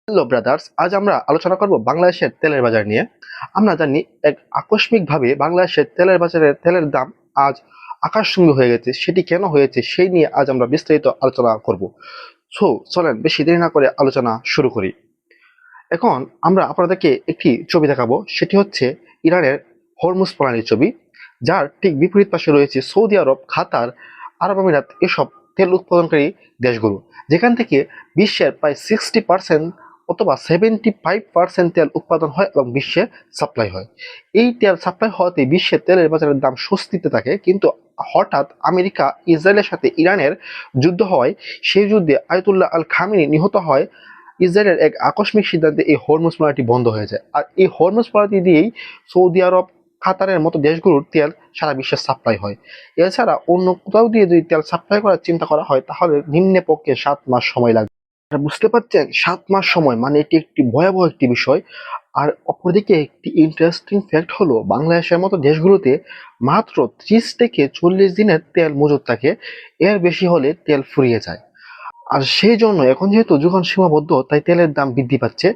Hello brothers, আজ আমরা আলোচনা করব বাংলাদেশের তেলের বাজার নিয়ে। আমরা জানি এক আকস্মিকভাবে বাংলাদেশের তেলের বাজারে তেলের দাম আজ আকাশচুম্বী হয়ে গেছে। সেটি কেন হয়েছে সেই নিয়ে আজ আমরা বিস্তারিত আলোচনা করব। চলেন বেশি দেরি না করে আলোচনা শুরু করি। এখন আমরা আপনাদেরকে একটি ছবি দেখাবো, সেটি হচ্ছে ইরানের হরমুজ প্রণালীর ছবি, যার ঠিক বিপরীত পাশে রয়েছে সৌদি আরব, কাতার, আরব আমিরাত, এসব তেল উৎপাদনকারী দেশগুলো, যেখান থেকে বিশ্বের প্রায় 60% অথবা 75% তেল উৎপাদন হয় এবং বিশ্বে সাপ্লাই হয়। এই তেল সাপ্লাই হওয়াতে বিশ্বের তেলের বাজারের দাম স্বস্তিতে থাকে, কিন্তু হঠাৎ আমেরিকা ইসরায়েলের সাথে ইরানের যুদ্ধ হয়। সেই যুদ্ধে আয়াতুল্লাহ আল খামেনি নিহত হয়। ইসরায়েলের এক আকস্মিক সিদ্ধান্তে এই হরমুজ প্রণালীটি বন্ধ হয়ে যায়, আর এই হরমুজ প্রণালী দিয়েই সৌদি আরব, কাতারের মতো দেশগুলোর তেল সারা বিশ্বে সাপ্লাই হয়। এছাড়া অন্য কোথাও দিয়ে যদি তেল সাপ্লাই করার চিন্তা করা হয়, তাহলে নিম্নে পক্ষে 7 মাস সময় লাগবে। আর বুঝতে পারছেন, 7 মাস সময় মানে এটি একটি ভয়াবহ একটি বিষয়। আর অপরদিকে একটি ইন্টারেস্টিং ফ্যাক্ট হলো, বাংলাদেশের মতো দেশগুলোতে মাত্র 30 থেকে 40 দিনের তেল মজুত থাকে। এর বেশি হলে তেল ফুরিয়ে যায়। আর সেই জন্য এখন যেহেতু যোগান সীমাবদ্ধ, তাই তেলের দাম বৃদ্ধি পাচ্ছে।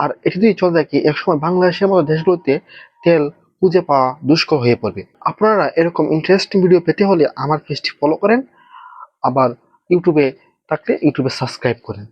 আর এটি যদি চলে থাকে, একসময় বাংলাদেশের মতো দেশগুলোতে তেল খুঁজে পাওয়া দুষ্কর হয়ে পড়বে। আপনারা এরকম ইন্টারেস্টিং ভিডিও পেতে হলে আমার পেজটি ফলো করেন, আবার ইউটিউবে থাকলে ইউটিউবে সাবস্ক্রাইব করেন।